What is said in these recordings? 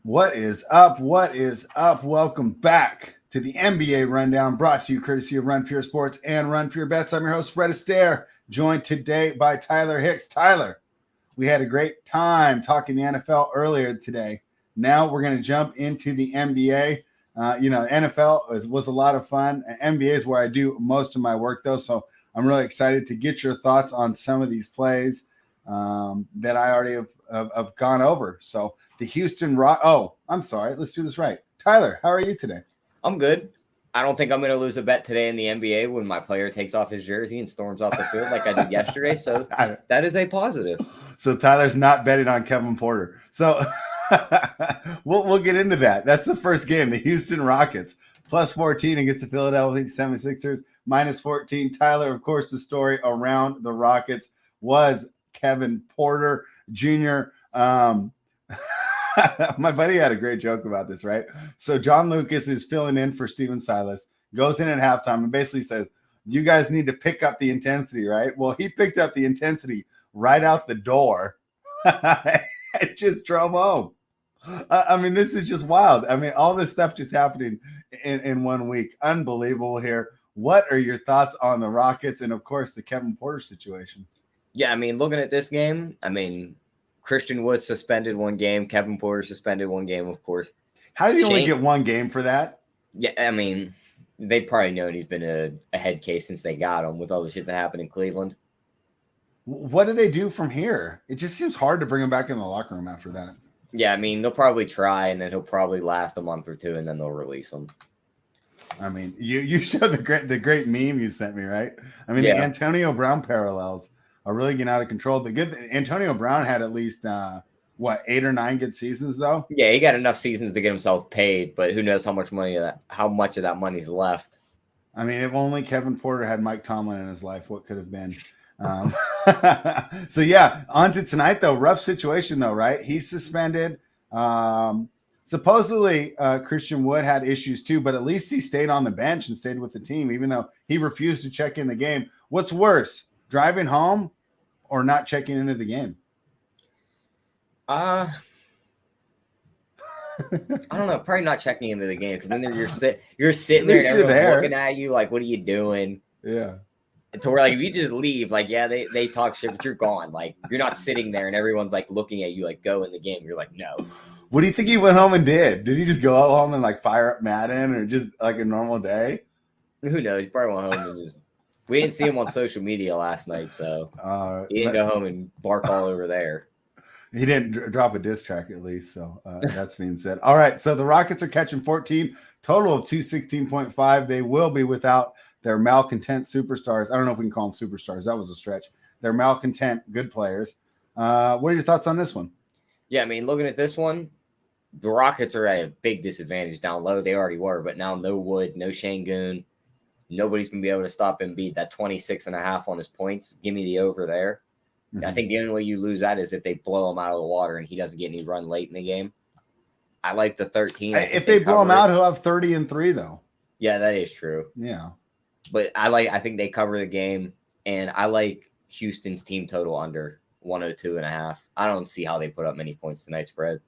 What is up? What is up? Welcome back to the NBA Rundown, brought to you courtesy of Run Pure Sports and Run Pure Bets. I'm your host, Fred Astaire, joined today by Tyler Hicks. Tyler, we had a great time talking the NFL earlier today. Now we're going to jump into the NBA. NFL was a lot of fun. NBA is where I do most of my work, though, so I'm really excited to get your thoughts on some of these plays that I already have gone over. So the Houston Rock. Oh, I'm sorry. Let's do this right. Tyler, how are you today? I'm good. I don't think I'm going to lose a bet today in the NBA when my player takes off his jersey and storms off the field like I did yesterday. So that is a positive. So Tyler's not betting on Kevin Porter. So we'll get into that. That's the first game. The Houston Rockets plus 14 against the Philadelphia 76ers minus 14. Tyler, of course, the story around the Rockets was Kevin Porter Jr. My buddy had a great joke about this, right? So John Lucas is filling in for Steven Silas, goes in at halftime and basically says, you guys need to pick up the intensity, right? Well, he picked up the intensity right out the door and just drove home. I mean, this is just wild. I mean, all this stuff just happening in 1 week. Unbelievable here. What are your thoughts on the Rockets and, of course, the Kevin Porter situation? Yeah, I mean, looking at this game, Christian Wood suspended 1 game. Kevin Porter suspended 1 game, of course. How did he only get 1 game for that? Yeah, I mean, they probably known he's been a head case since they got him with all the shit that happened in Cleveland. What do they do from here? It just seems hard to bring him back in the locker room after that. Yeah, I mean, they'll probably try, and then he'll probably last a month or 2, and then they'll release him. I mean, you showed the great meme you sent me, right? I mean, The Antonio Brown parallels are really getting out of control. The good Antonio Brown had at least 8 or 9 good seasons, though. Yeah, he got enough seasons to get himself paid, but who knows how much of that money's left. I mean, if only Kevin Porter had Mike Tomlin in his life, what could have been? So yeah, on to tonight though. Rough situation though, right? He's suspended. Supposedly Christian Wood had issues too, but at least he stayed on the bench and stayed with the team, even though he refused to check in the game. What's worse, driving home or not checking into the game? I don't know. Probably not checking into the game because then you're sitting there and everyone's looking at you like, what are you doing? Yeah. To where like if you just leave, like they talk shit, but you're gone. Like you're not sitting there and everyone's like looking at you like go in the game. You're like, no. What do you think he went home and did? Did he just go home and like fire up Madden or just like a normal day? Who knows? He probably went home and just. We didn't see him on social media last night, so he didn't go home and bark all over there. He didn't drop a diss track at least, so that's being said. All right, so the Rockets are catching 14, total of 216.5. They will be without their malcontent superstars. I don't know if we can call them superstars. That was a stretch. They're malcontent, good players. What are your thoughts on this one? Yeah, I mean, looking at this one, the Rockets are at a big disadvantage down low. They already were, but now no Wood, no Şengün. Nobody's going to be able to stop Embiid. That 26.5 on his points. Give me the over there. Mm-hmm. I think the only way you lose that is if they blow him out of the water and he doesn't get any run late in the game. I like the 13. If they blow him out, he'll have 30 and 3, though. Yeah, that is true. Yeah. But I think they cover the game, and I like Houston's team total under 102.5. I don't see how they put up many points tonight spread.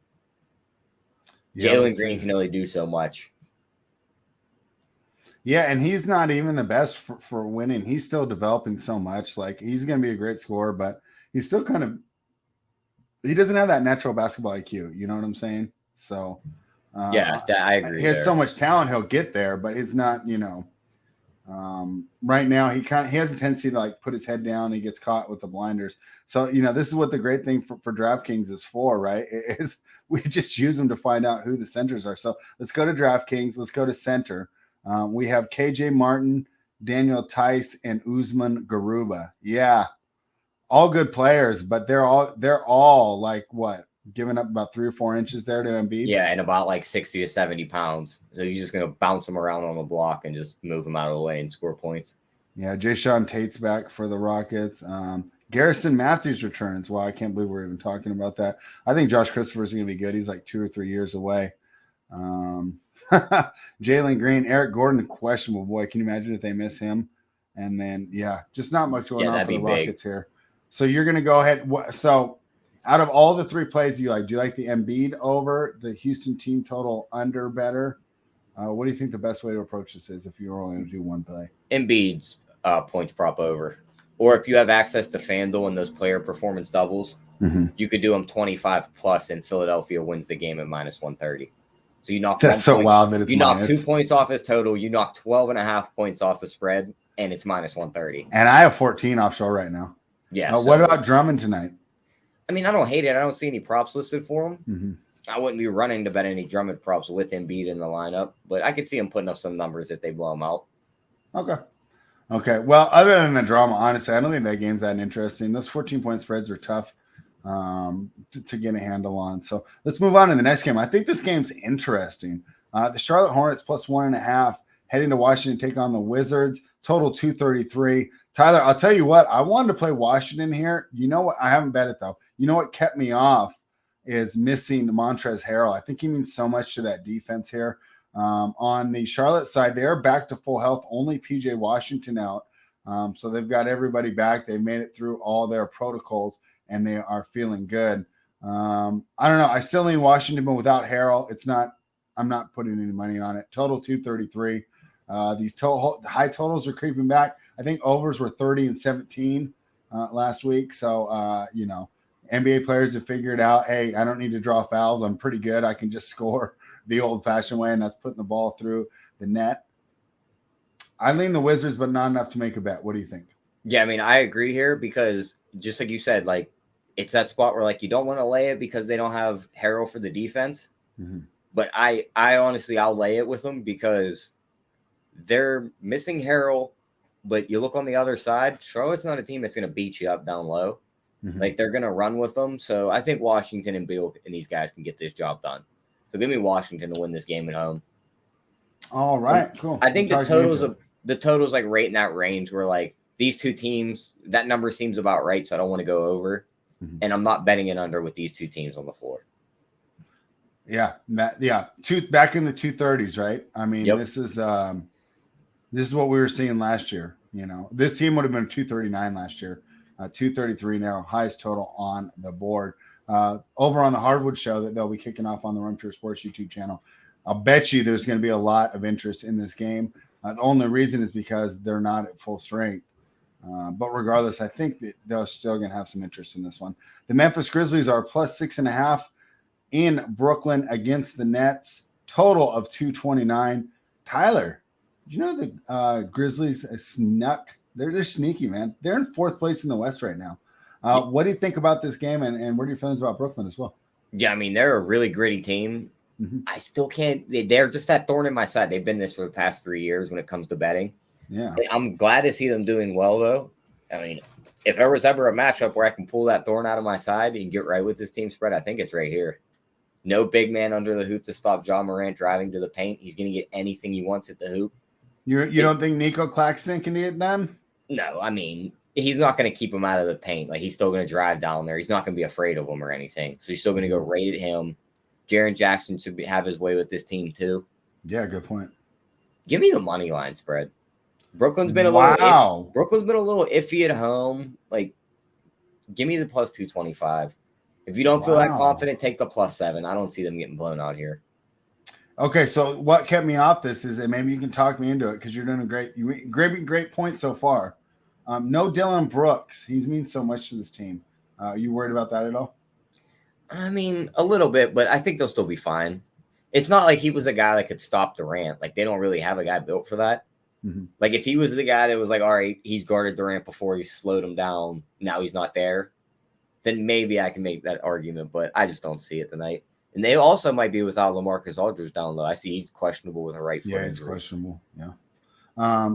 Yeah, Jalen Green can only do so much. Yeah, and he's not even the best for winning. He's still developing so much. Like, he's going to be a great scorer, but he's still he doesn't have that natural basketball IQ. You know what I'm saying? So, I agree. He has so much talent, he'll get there, but it's not, right now he has a tendency to like put his head down. He gets caught with the blinders. So, this is what the great thing for DraftKings is for, right? Is we just use them to find out who the centers are. So let's go to DraftKings. Let's go to center. We have KJ Martin, Daniel Tice, and Usman Garuba. Yeah, all good players, but they're all like what, giving up about 3 or 4 inches there to Embiid. Yeah, and about like 60 to 70 pounds. So he's just going to bounce them around on the block and just move them out of the way and score points. Yeah, Jayshawn Tate's back for the Rockets. Garrison Matthews returns. Wow, I can't believe we're even talking about that. I think Josh Christopher's going to be good. He's like 2 or 3 years away. Jalen Green, Eric Gordon, questionable. Boy, can you imagine if they miss him? And then, just not much going on for the Rockets here. So you're going to go ahead. So Out of all the three plays you like, do you like the Embiid over, the Houston team total under better? What do you think the best way to approach this is if you're only going to do one play? Embiid's points prop over. Or if you have access to FanDuel and those player performance doubles, you could do them 25 plus, and Philadelphia wins the game at minus 130. So you knock that's so wild that it's knock 2 points off his total. You knock 12.5 points off the spread, and it's minus 130. And I have 14 offshore right now. Yeah. What about Drummond tonight? I mean, I don't hate it. I don't see any props listed for him. Mm-hmm. I wouldn't be running to bet any Drummond props with Embiid in the lineup, but I could see him putting up some numbers if they blow him out. Okay. Well, other than the drama, honestly, I don't think that game's that interesting. Those 14-point spreads are tough to get a handle on. So let's move on to the next game. I think this game's interesting. The Charlotte Hornets plus 1.5 heading to Washington to take on the Wizards. Total 233. Tyler, I'll tell you what, I wanted to play Washington here. You know what? I haven't bet it, though. You know what kept me off is missing Montrezl Harrell. I think he means so much to that defense here. On the Charlotte side, they're back to full health. Only PJ Washington out. So they've got everybody back. They've made it through all their protocols, and they are feeling good. I don't know. I still lean Washington, but without Harrell, I'm not putting any money on it. Total 233. These high totals are creeping back. I think overs were 30 and 17 last week. So, NBA players have figured out, hey, I don't need to draw fouls. I'm pretty good. I can just score the old-fashioned way, and that's putting the ball through the net. I lean the Wizards, but not enough to make a bet. What do you think? Yeah, I mean, I agree here because just like you said, like it's that spot where like you don't want to lay it because they don't have Harrell for the defense. Mm-hmm. But I honestly, I'll lay it with them because they're missing Harrell. But you look on the other side, Charlotte's not a team that's going to beat you up down low. Mm-hmm. Like they're going to run with them. So I think Washington and Beal and these guys can get this job done. So give me Washington to win this game at home. All right, cool. I think the totals like right in that range where like these two teams, that number seems about right. So I don't want to go over. Mm-hmm. And I'm not betting it under with these two teams on the floor. Yeah. Back in the 230s, right? I mean, This is what we were seeing last year. This team would have been 239 last year. 233 now, highest total on the board. Over on the Hardwood show that they'll be kicking off on the Run Pure Sports YouTube channel. I'll bet you there's going to be a lot of interest in this game. The only reason is because they're not at full strength. But regardless, I think that they're still going to have some interest in this one. The Memphis Grizzlies are plus 6.5 in Brooklyn against the Nets. Total of 229. Tyler, do you know the Grizzlies snuck? They're sneaky, man. They're in fourth place in the West right now. What do you think about this game, and what are your feelings about Brooklyn as well? Yeah, I mean, they're a really gritty team. Mm-hmm. I still can't. They're just that thorn in my side. They've been this for the past 3 years when it comes to betting. Yeah, I'm glad to see them doing well, though. I mean, if there was ever a matchup where I can pull that thorn out of my side and get right with this team spread, I think it's right here. No big man under the hoop to stop Ja Morant driving to the paint. He's going to get anything he wants at the hoop. You don't think Nico Claxton can get it done? No, I mean, he's not going to keep him out of the paint. Like, he's still going to drive down there. He's not going to be afraid of him or anything. So he's still going to go right at him. Jaren Jackson should have his way with this team, too. Yeah, good point. Give me the money line spread. Brooklyn's been a little iffy at home. Like, give me the plus 225. If you don't feel that confident, take the plus 7. I don't see them getting blown out here. Okay, so what kept me off this is that maybe you can talk me into it because you're doing great points so far. No Dylan Brooks. He means so much to this team. Are you worried about that at all? I mean, a little bit, but I think they'll still be fine. It's not like he was a guy that could stop Durant. Like, they don't really have a guy built for that. Mm-hmm. Like, if he was the guy that was like, all right, he's guarded Durant before, he slowed him down, now he's not there, then maybe I can make that argument, but I just don't see it tonight. And they also might be without LaMarcus Aldridge down low. I see he's questionable with a right foot. Yeah, he's questionable. Yeah.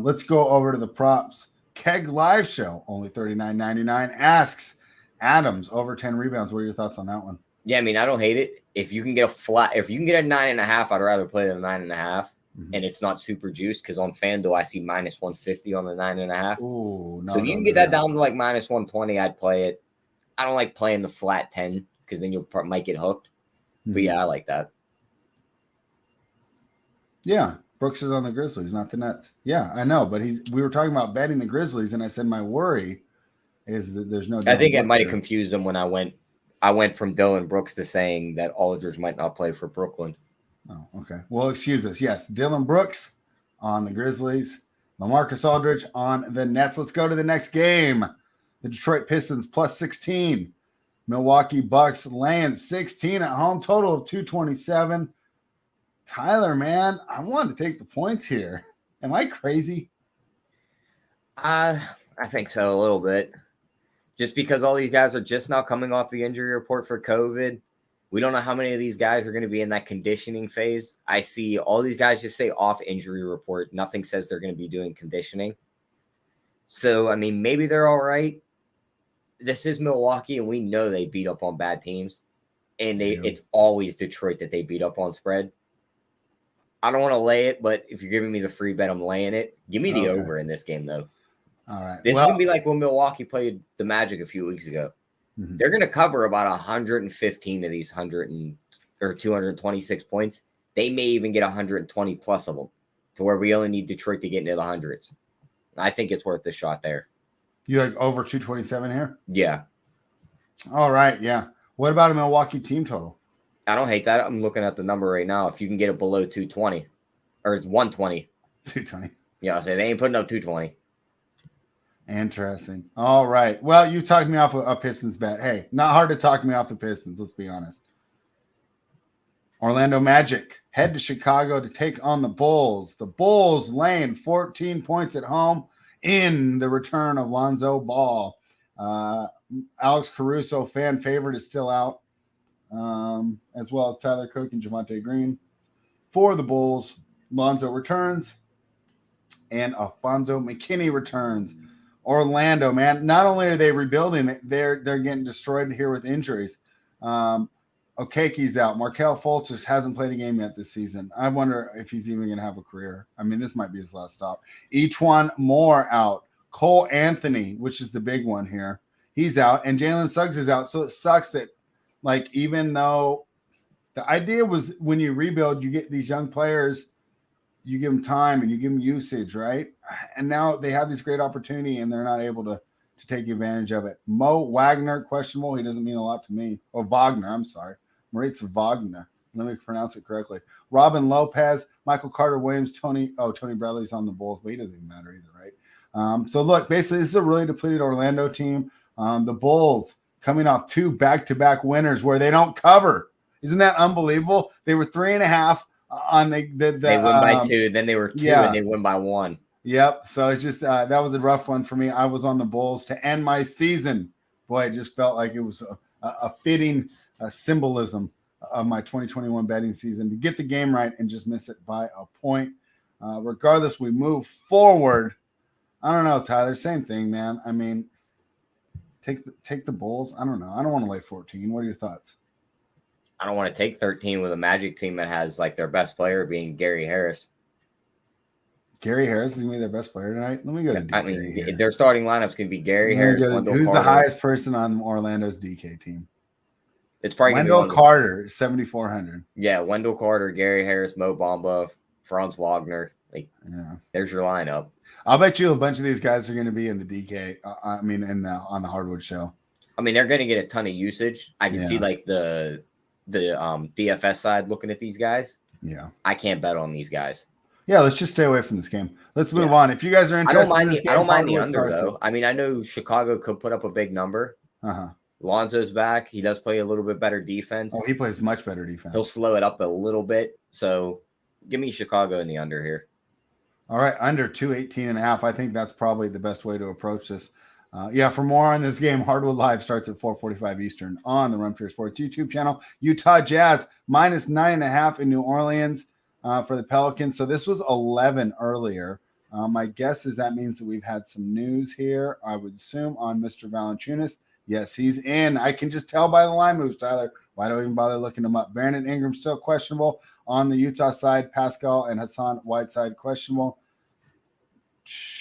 Let's go over to the props. Keg Live Show, only $39.99. Asks Adams over 10 rebounds. What are your thoughts on that one? Yeah, I mean, I don't hate it. If you can get a 9.5, I'd rather play the 9.5, mm-hmm. and it's not super juiced because on FanDuel I see minus 150 on the 9.5. Ooh, no. So if you can get that down to like minus 120, I'd play it. I don't like playing the flat 10 because then you might get hooked. But yeah, I like that. Yeah, Brooks is on the Grizzlies, not the Nets. Yeah, I know, but we were talking about betting the Grizzlies, and I said my worry is that there's no. I think I might have confused them when I went I went from Dylan Brooks to saying that Aldridge might not play for Brooklyn. Oh, okay. Well, excuse us. Yes, Dylan Brooks on the Grizzlies. LaMarcus Aldridge on the Nets. Let's go to the next game. The Detroit Pistons plus 16. Milwaukee Bucks laying 16 at home. Total of 227. Tyler, man, I wanted to take the points here. Am I crazy? I think so, a little bit. Just because all these guys are just now coming off the injury report for COVID. We don't know how many of these guys are going to be in that conditioning phase. I see all these guys just say off injury report. Nothing says they're going to be doing conditioning. So, I mean, maybe they're all right. This is Milwaukee, and we know they beat up on bad teams. And it's always Detroit that they beat up on spread. I don't want to lay it, but if you're giving me the free bet, I'm laying it. Give me the over in this game, though. All right. This is going to be like when Milwaukee played the Magic a few weeks ago. Mm-hmm. They're going to cover about 115 of these 226 points. They may even get 120 plus of them to where we only need Detroit to get into the hundreds. I think it's worth the shot there. You like over 227 here? Yeah. All right. Yeah. What about a Milwaukee team total? I don't hate that. I'm looking at the number right now. If you can get it below 220, or it's 120. 220. Yeah, I'll say they ain't putting up 220. Interesting. All right. Well, you talked me off a Pistons bet. Hey, not hard to talk me off the Pistons. Let's be honest. Orlando Magic head to Chicago to take on the Bulls. The Bulls laying 14 points at home in the return of Lonzo Ball. Alex Caruso, fan favorite, is still out, as well as Tyler Cook and Javonte Green. For the Bulls, Lonzo returns, and Alfonso McKinney returns. Orlando, man, not only are they rebuilding, they're getting destroyed here with injuries. Okeke's out. Markelle Fultz just hasn't played a game yet this season. I wonder if he's even going to have a career. I mean, this might be his last stop. Each-one more out. Cole Anthony, which is the big one here, he's out, and Jalen Suggs is out. So it sucks that, like, even though the idea was when you rebuild, you get these young players, you give them time and you give them usage, right? And now they have this great opportunity and they're not able to take advantage of it. Mo Wagner, questionable. He doesn't mean a lot to me. Or Wagner, I'm sorry. Moritz Wagner. Let me pronounce it correctly. Robin Lopez, Michael Carter Williams, Tony Bradley's on the Bulls, but he doesn't even matter either, right? So look, basically this is a really depleted Orlando team. The Bulls coming off 2 back-to-back winners where they don't cover. Isn't that unbelievable? They were 3.5 on they win by 2, then they were 2 and they win by 1. Yep. So it's just that was a rough one for me. I was on the Bulls to end my season. Boy, it just felt like it was a fitting symbolism of my 2021 betting season to get the game right and just miss it by a point. Regardless, we move forward. I don't know, Tyler. Same thing, man. I mean, take the Bulls. I don't know. I don't want to lay 14. What are your thoughts? I don't want to take 13 with a Magic team that has like their best player being Gary Harris. Gary Harris is going to be their best player tonight? Let me go to DK. I mean, their starting lineup's going to be Gary Harris. Who's the highest person on Orlando's DK team? It's probably Wendell Carter, 7,400. Yeah, Wendell Carter, Gary Harris, Mo Bamba, Franz Wagner. There's your lineup. I'll bet you a bunch of these guys are going to be in the DK. On the Hardwood show. I mean, they're going to get a ton of usage. I can see like the DFS side looking at these guys. Yeah, I can't bet on these guys. Yeah, let's just stay away from this game. Let's move on. If you guys are interested in this game, I don't mind the under, though. I mean, I know Chicago could put up a big number. Lonzo's back. He does play a little bit better defense. Oh, he plays much better defense. He'll slow it up a little bit. So give me Chicago in the under here. All right, under 218.5. I think that's probably the best way to approach this. For more on this game, Hardwood Live starts at 4:45 Eastern on the Run Pure Sports YouTube channel. Utah Jazz minus 9.5 in New Orleans for the Pelicans. So this was 11 earlier. My guess is that means that we've had some news here, I would assume, on Mr. Valanciunas. Yes, he's in. I can just tell by the line moves, Tyler. Why don't I even bother looking him up? Brandon Ingram still questionable on the Utah side. Pascal and Hassan Whiteside questionable.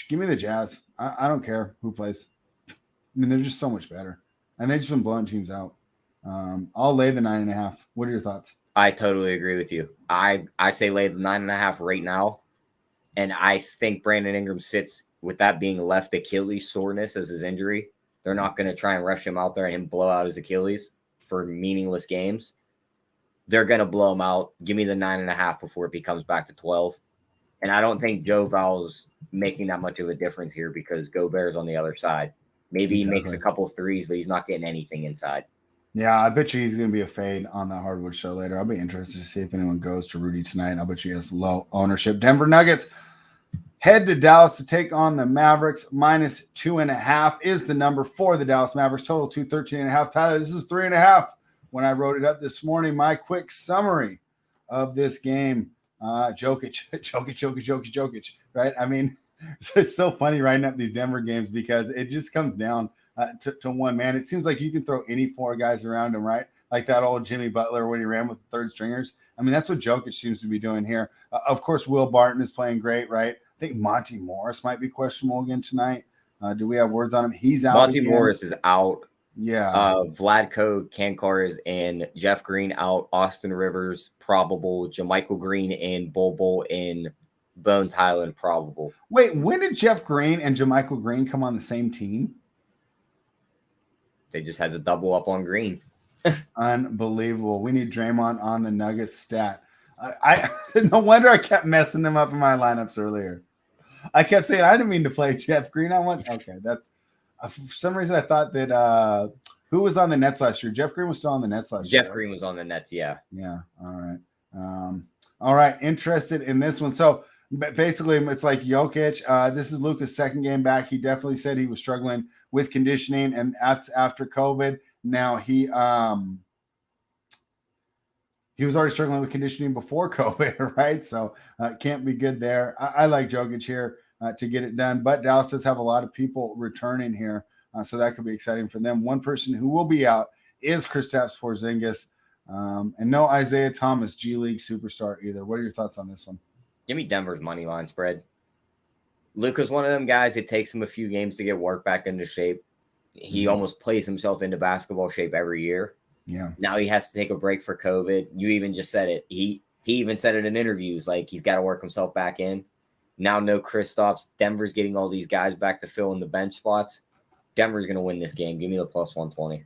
Give me the Jazz. I don't care who plays. I mean, they're just so much better. And they've just been blowing teams out. I'll lay the 9.5. What are your thoughts? I totally agree with you. I say lay the 9.5 right now. And I think Brandon Ingram sits with that being left Achilles soreness as his injury. They're not going to try and rush him out there and him blow out his Achilles. for meaningless games, they're going to blow them out. Give me the 9.5 before it becomes back to 12. And I don't think Joe Val's making that much of a difference here because Gobert's on the other side. Maybe he makes a couple threes, but he's not getting anything inside. Yeah, I bet you he's going to be a fade on the hardwood show later. I'll be interested to see if anyone goes to Rudy tonight. I'll bet you he has low ownership. Denver Nuggets head to Dallas to take on the Mavericks. -2.5 is the number for the Dallas Mavericks. Total 213.5. Tyler, this is 3.5 when I wrote it up this morning. My quick summary of this game. Jokic, right? I mean, it's so funny writing up these Denver games because it just comes down to one man. It seems like you can throw any four guys around him, right? Like that old Jimmy Butler when he ran with the third stringers. I mean, that's what Jokic seems to be doing here. Of course, Will Barton is playing great, right? I think Monty Morris might be questionable again tonight. Do we have words on him? He's out. Monty Morris is out. Yeah. Vladko Kankar is in. Jeff Green out. Austin Rivers probable. JaMychal Green in. Bol in. Bones Highland probable. Wait, when did Jeff Green and JaMychal Green come on the same team? They just had to double up on Green. Unbelievable. We need Draymond on the Nuggets stat. I no wonder I kept messing them up in my lineups earlier. I kept saying I didn't mean to play Jeff Green. That's for some reason I thought that who was on the Nets last year? Jeff Green was still on the Nets last year. Jeff Green was on the Nets, yeah. Yeah. All right. Interested in this one. So basically, it's like Jokic. This is Luka's second game back. He definitely said he was struggling with conditioning, and after COVID, now he was already struggling with conditioning before COVID, right? So can't be good there. I like Jokic here to get it done, but Dallas does have a lot of people returning here, so that could be exciting for them. One person who will be out is Kristaps Porzingis, and no Isaiah Thomas, G League superstar either. What are your thoughts on this one? Give me Denver's money line spread. Luka's one of them guys. It takes him a few games to get work back into shape. He almost plays himself into basketball shape every year. Yeah. Now he has to take a break for COVID. You even just said it. He even said it in interviews, like he's got to work himself back in. Now no Kristaps. Denver's getting all these guys back to fill in the bench spots. Denver's going to win this game. Give me the +120.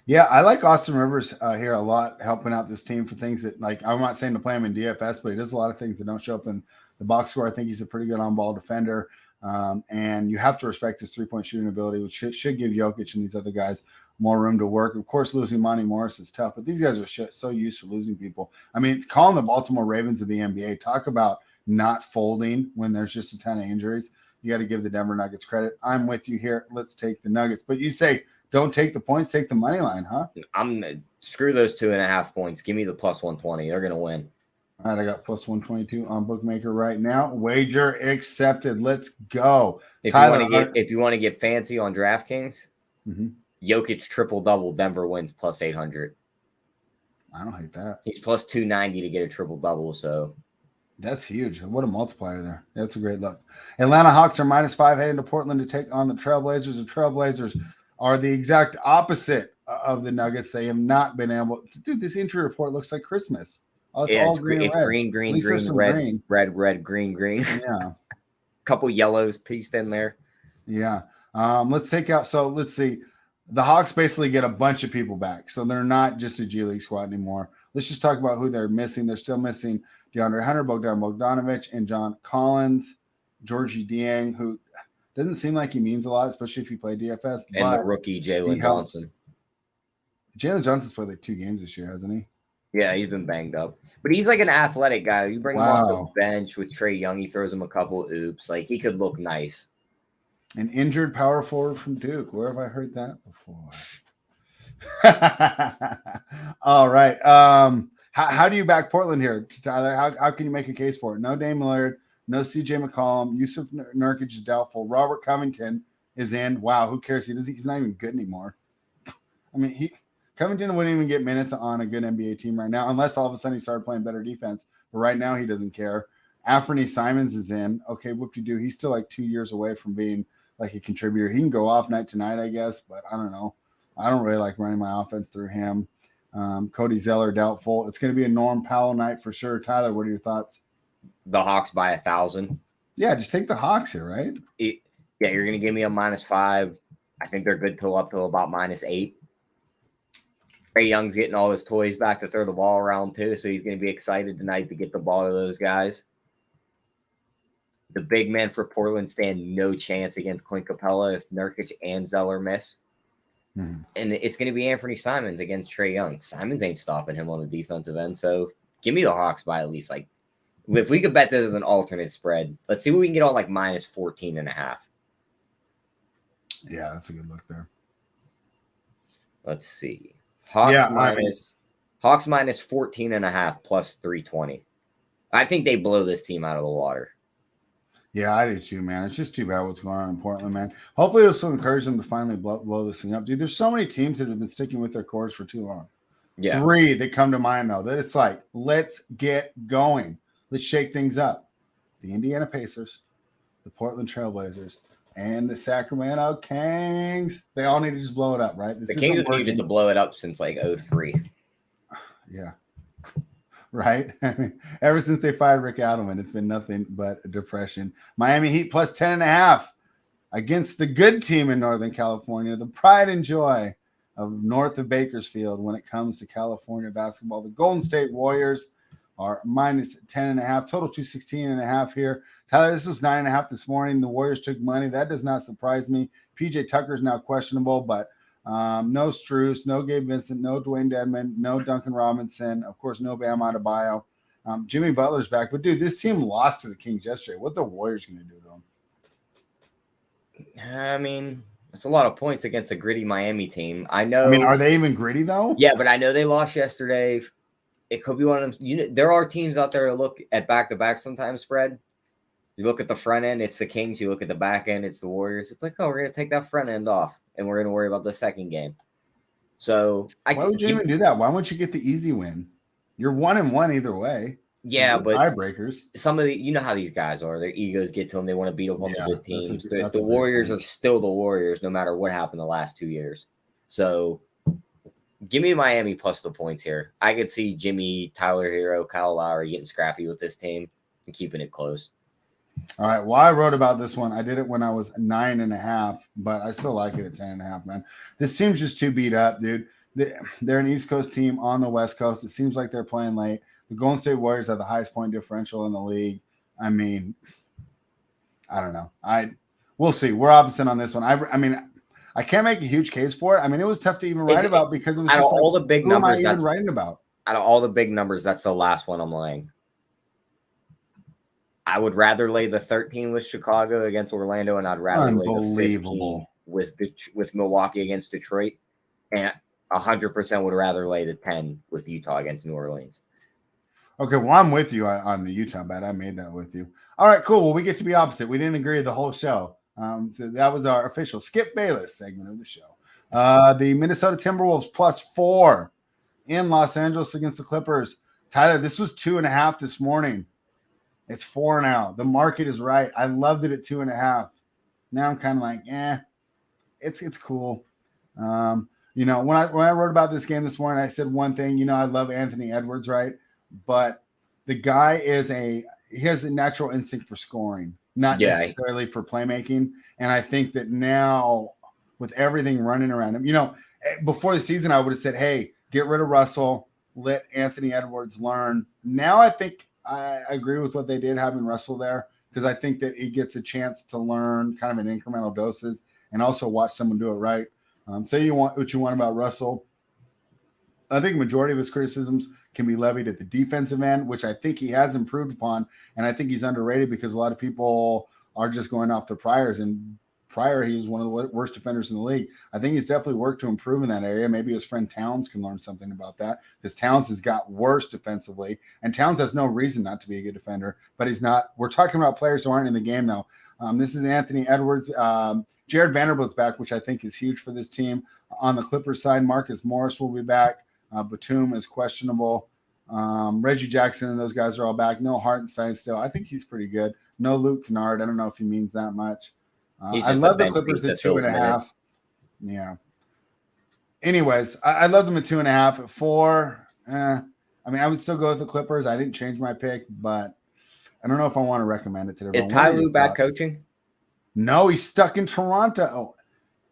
Yeah, I like Austin Rivers here a lot, helping out this team for things that, like, I'm not saying to play him in DFS, but he does a lot of things that don't show up in the box score. I think he's a pretty good on-ball defender, and you have to respect his three-point shooting ability, which should give Jokic and these other guys more room to work. Of course, losing Monty Morris is tough, but these guys are so used to losing people. I mean, calling the Baltimore Ravens of the NBA, talk about not folding when there's just a ton of injuries. You got to give the Denver Nuggets credit. I'm with you here. Let's take the Nuggets. But you say don't take the points, take the money line, huh? Screw those 2.5 points. Give me the +120. They're going to win. All right, I got +122 on Bookmaker right now. Wager accepted. Let's go. If you want to get fancy on DraftKings, Jokic triple-double, Denver wins +800. I don't hate that. He's +290 to get a triple-double, so. That's huge. What a multiplier there. That's a great look. Atlanta Hawks are -5 heading to Portland to take on the Trailblazers. The Trailblazers are the exact opposite of the Nuggets. They have not been able to do this. Injury report looks like Christmas. It's green, green, red, green. Yeah. Couple yellows pieced in there. Yeah. Let's take out. So let's see. The Hawks basically get a bunch of people back. So they're not just a G League squad anymore. Let's just talk about who they're missing. They're still missing DeAndre Hunter, Bogdan Bogdanovic, and John Collins, Georgie Dieng, who doesn't seem like he means a lot, especially if you play DFS. And the rookie, Jalen Johnson. Jalen Johnson's played like 2 games this year, hasn't he? Yeah, he's been banged up. But he's like an athletic guy. You bring him off the bench with Trae Young, he throws him a couple oops. Like, he could look nice. An injured power forward from Duke. Where have I heard that before? All right. How do you back Portland here, Tyler? How can you make a case for it? No Dame Lillard, no CJ McCollum, Yusuf Nurkic is doubtful. Robert Covington is in. Wow, who cares? He's not even good anymore. I mean, Covington wouldn't even get minutes on a good NBA team right now, unless all of a sudden he started playing better defense. But right now he doesn't care. Anthony Simons is in. Okay, whoop-de-doo. He's still like 2 years away from being like a contributor. He can go off night to night, I guess, but I don't know. I don't really like running my offense through him. Cody Zeller, doubtful. It's going to be a Norm Powell night for sure. Tyler, what are your thoughts? The Hawks by 1,000. Yeah, just take the Hawks here, right? Yeah, you're going to give me a -5. I think they're good till up till about -8. Trae Young's getting all his toys back to throw the ball around too, so he's going to be excited tonight to get the ball to those guys. The big man for Portland stand no chance against Clint Capella if Nurkic and Zeller miss. And it's going to be Anthony Simons against Trae Young. Simons ain't stopping him on the defensive end, so give me the Hawks by at least, like, if we could bet this as an alternate spread, let's see what we can get on, like, minus 14.5. Yeah, that's a good look there. Let's see. Hawks minus 14.5 plus 320. I think they blow this team out of the water. Yeah, I do too, man. It's just too bad what's going on in Portland, man. Hopefully this will encourage them to finally blow this thing up. Dude, there's so many teams that have been sticking with their course for too long. Yeah. 3 that come to mind, though, that it's like, let's get going. Let's shake things up. The Indiana Pacers, the Portland Trailblazers, and the Sacramento Kings. They all need to just blow it up, right? The Kings have needed to blow it up since, like, 03. Yeah. Right? I mean, ever since they fired Rick Adelman, it's been nothing but depression. Miami Heat plus 10.5 against the good team in Northern California, the pride and joy of north of Bakersfield when it comes to California basketball. The Golden State Warriors are minus 10.5, total 216.5 here. Tyler, this was 9.5 this morning. The Warriors took money. That does not surprise me. PJ Tucker's now questionable, but no Strus, no Gabe Vincent, no Dwayne Dedmon, no Duncan Robinson, of course, no Bam Adebayo. Jimmy Butler's back. But, dude, this team lost to the Kings yesterday. What the Warriors going to do to them? I mean, it's a lot of points against a gritty Miami team. I know. I mean, are they even gritty, though? Yeah, but I know they lost yesterday. It could be one of them. You know, there are teams out there that look at back-to-back sometimes spread. You look at the front end, it's the Kings. You look at the back end, it's the Warriors. It's like, oh, we're going to take that front end off, and we're going to worry about the second game. So why would you even do that? Why wouldn't you get the easy win? You're 1-1 either way. Yeah, but tiebreakers. Some of the, you know how these guys are. Their egos get to them. They want to beat up on the good teams. The Warriors are still the Warriors, no matter what happened the last 2 years. So give me Miami plus the points here. I could see Jimmy, Tyler Hero, Kyle Lowry getting scrappy with this team and keeping it close. All right. Well, I wrote about this one. I did it when I was 9.5, but I still like it at 10.5, man. This team's just too beat up, dude. They're an East Coast team on the West Coast. It seems like they're playing late. The Golden State Warriors have the highest point differential in the league. I mean, I don't know. We'll see. We're opposite on this one. I mean, I can't make a huge case for it. I mean, it was tough to even write about because it was out just of all the big numbers. Who am I even writing about? Out of all the big numbers, that's the last one I'm laying. I would rather lay the 13 with Chicago against Orlando, and I'd rather lay the 15 with Milwaukee against Detroit, and 100% would rather lay the 10 with Utah against New Orleans. Okay, well, I'm with you on the Utah bet. I made that with you. All right, cool. Well, we get to be opposite. We didn't agree the whole show. So that was our official Skip Bayless segment of the show. The Minnesota Timberwolves +4 in Los Angeles against the Clippers. Tyler, this was 2.5 this morning. It's 4 now. The market is right. I loved it at 2.5. Now I'm kind of like, it's cool. You know, when I wrote about this game this morning, I said one thing. You know, I love Anthony Edwards, right? But the guy he has a natural instinct for scoring, not necessarily for playmaking. And I think that now with everything running around him, you know, before the season, I would have said, hey, get rid of Russell, let Anthony Edwards learn. Now I think I agree with what they did having Russell there, because I think that he gets a chance to learn kind of in incremental doses and also watch someone do it right. Say you want what you want about Russell. I think majority of his criticisms can be levied at the defensive end, which I think he has improved upon. And I think he's underrated because a lot of people are just going off the priors. And prior, he was one of the worst defenders in the league. I think he's definitely worked to improve in that area. Maybe his friend Towns can learn something about that, because Towns has got worse defensively. And Towns has no reason not to be a good defender, but he's not. We're talking about players who aren't in the game, though. This is Anthony Edwards. Jared Vanderbilt's back, which I think is huge for this team. On the Clippers side, Marcus Morris will be back. Batum is questionable. Reggie Jackson and those guys are all back. No Hartenstein still. I think he's pretty good. No Luke Kennard. I don't know if he means that much. I love the Clippers at 2.5. Yeah. Anyways, I love them at 2.5. At 4, I mean, I would still go with the Clippers. I didn't change my pick, but I don't know if I want to recommend it to everyone. Is Ty Lue back coaching? No, he's stuck in Toronto.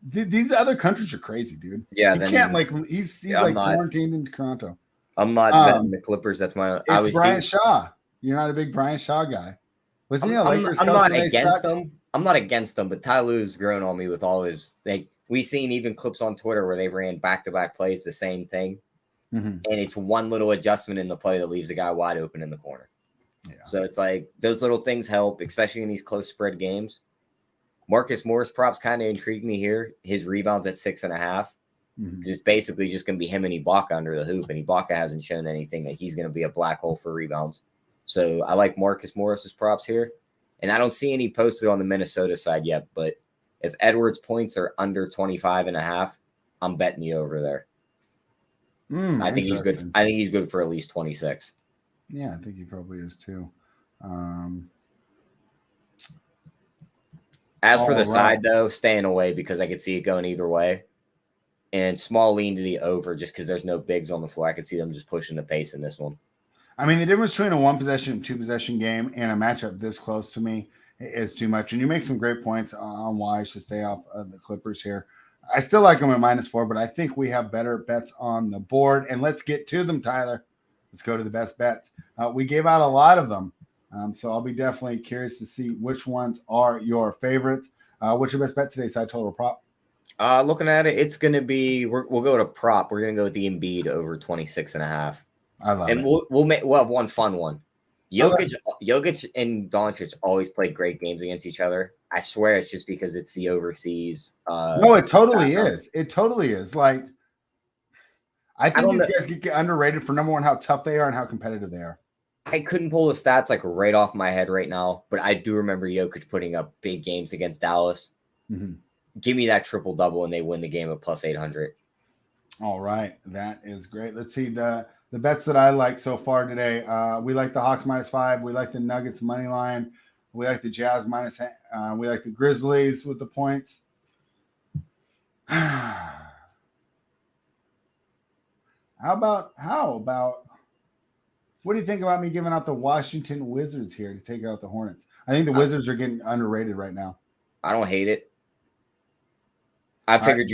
These other countries are crazy, dude. Yeah, he then can't he's like not, quarantined in Toronto. I'm not betting the Clippers. That's my. It's Brian Shaw. You're not a big Brian Shaw guy. Wasn't he a Lakers coach? I'm not against him. I'm not against him, but Ty Lue's grown on me with all his. We've seen even clips on Twitter where they ran back-to-back plays, the same thing, and it's one little adjustment in the play that leaves the guy wide open in the corner. Yeah. So it's like those little things help, especially in these close spread games. Marcus Morris props kind of intrigued me here. His rebounds at 6.5. Just basically just going to be him and Ibaka under the hoop, and Ibaka hasn't shown anything that he's going to be a black hole for rebounds. So I like Marcus Morris's props here. And I don't see any posted on the Minnesota side yet, but if Edwards' points are under 25.5, I'm betting you over there. I think he's good. I think he's good for at least 26. Yeah, I think he probably is too. As for the side, though, staying away because I could see it going either way. And small lean to the over just because there's no bigs on the floor. I could see them just pushing the pace in this one. I mean, the difference between a one-possession, two-possession game and a matchup this close to me is too much. And you make some great points on why I should stay off the Clippers here. I still like them at -4, but I think we have better bets on the board. And let's get to them, Tyler. Let's go to the best bets. We gave out a lot of them. So I'll be definitely curious to see which ones are your favorites. What's your best bet today, side total prop? Looking at it, it's going to be we'll go to prop. We're going to go with the Embiid over 26.5. I love it. And we'll have one fun one. Jokic and Doncic always play great games against each other. I swear it's just because it's the overseas. No, it totally is. It totally is. Like, I think these guys get underrated for, number one, how tough they are and how competitive they are. I couldn't pull the stats like right off my head right now, but I do remember Jokic putting up big games against Dallas. Give me that triple-double and they win the game at +800. All right. That is great. Let's see the bets that I like so far today. We like the Hawks -5. We like the Nuggets money line. We like the Jazz we like the Grizzlies with the points. How about what do you think about me giving out the Washington Wizards here to take out the Hornets? I think the Wizards are getting underrated right now. I don't hate it. I figured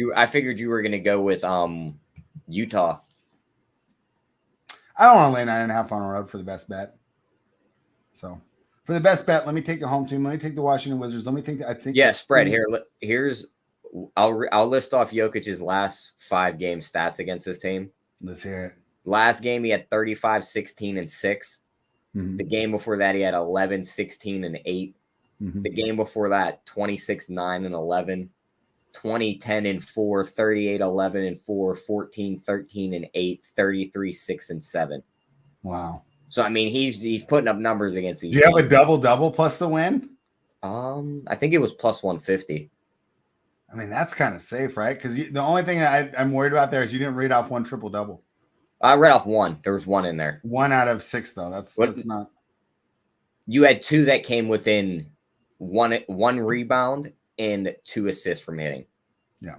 you were gonna go with Utah. I don't want to lay 9.5 on a road for the best bet. So for the best bet, let me take the home team. Let me take the Washington Wizards. Let me think. Spread here. I'll list off Jokic's last 5 game stats against this team. Let's hear it. Last game he had 35, 16, and 6. The game before that he had 11, 16, and 8. The game before that 26, 9, and 11. 20, 10, and 4, 38, 11, and 4, 14, 13, and 8, 33, 6, and 7. Wow. So, I mean, he's putting up numbers against these. Do you have a double-double plus the win? I think it was +150. I mean, that's kind of safe, right? Because the only thing I'm worried about there is you didn't read off one triple-double. I read off 1. There was 1 in there. 1 out of 6, though. That's not. You had 2 that came within one rebound and 2 assists from hitting. Yeah.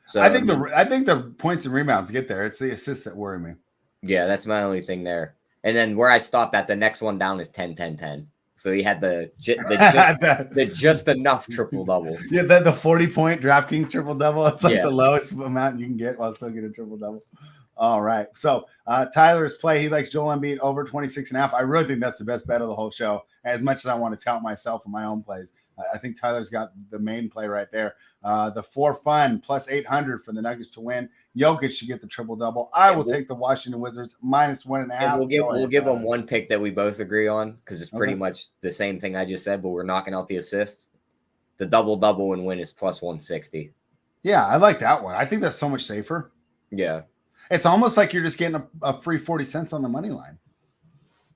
So I think the points and rebounds get there. It's the assists that worry me. Yeah, that's my only thing there. And then where I stopped at, the next one down is 10, 10, 10. So he had the just enough triple-double. Yeah, the 40-point DraftKings triple-double. It's like the lowest amount you can get while still getting a triple-double. All right. So Tyler's play, he likes Joel Embiid over 26.5. I really think that's the best bet of the whole show. As much as I want to tout myself in my own plays, I think Tyler's got the main play right there. The for fun +800 for the Nuggets to win. Jokic should get the triple-double. I will take the Washington Wizards -1.5. And we'll give them one pick that we both agree on because it's pretty much the same thing I just said, but we're knocking out the assist. The double-double and win is +160. Yeah, I like that one. I think that's so much safer. Yeah. It's almost like you're just getting a free 40 cents on the money line.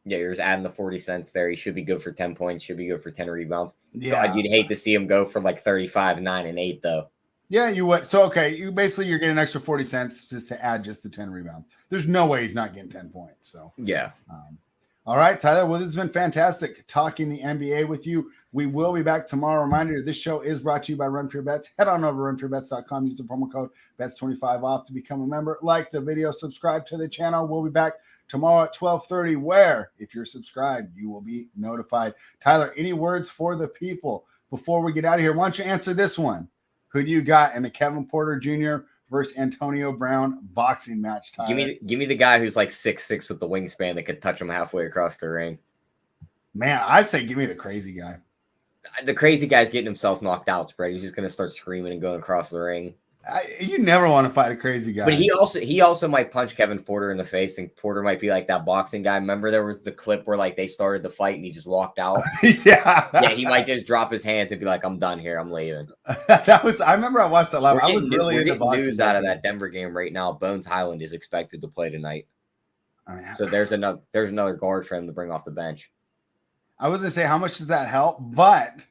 Yeah, you're just adding the 40 cents there. He should be good for 10 points, should be good for 10 rebounds. Yeah. God, you'd hate to see him go for like 35, 9, and 8, though. Yeah, you would. So, okay, you're getting an extra 40 cents just to add just the 10 rebounds. There's no way he's not getting 10 points. So, yeah. All right, Tyler. Well, this has been fantastic talking the NBA with you. We will be back tomorrow. Reminder, this show is brought to you by Run Pure Bets. Head on over to runpurebets.com. Use the promo code BETS25 off to become a member. Like the video, subscribe to the channel. We'll be back tomorrow at 12:30, where if you're subscribed, you will be notified. Tyler, any words for the people before we get out of here? Why don't you answer this one? Who do you got in the Kevin Porter Jr. versus Antonio Brown boxing match, Tyler? Give me the guy who's like 6'6" with the wingspan that could touch him halfway across the ring. Man, I say give me the crazy guy. The crazy guy's getting himself knocked out, spread. He's just going to start screaming and going across the ring. You never want to fight a crazy guy. But he also might punch Kevin Porter in the face, and Porter might be like that boxing guy. Remember there was the clip where like they started the fight and he just walked out? Yeah, he might just drop his hands and be like, I'm done here. I'm leaving. I remember I watched that live. I was really into boxing. News out of that Denver game right now. Bones Highland is expected to play tonight. So there's another guard for him to bring off the bench. I was going to say, how much does that help? But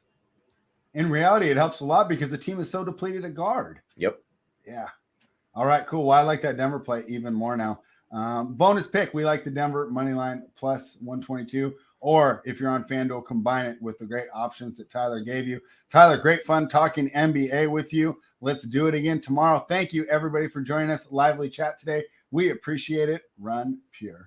in reality, it helps a lot because the team is so depleted at guard. Yep. Yeah. All right, cool. Well, I like that Denver play even more now. Bonus pick. We like the Denver money line plus 122. Or if you're on FanDuel, combine it with the great options that Tyler gave you. Tyler, great fun talking NBA with you. Let's do it again tomorrow. Thank you, everybody, for joining us. Lively chat today. We appreciate it. Run Pure.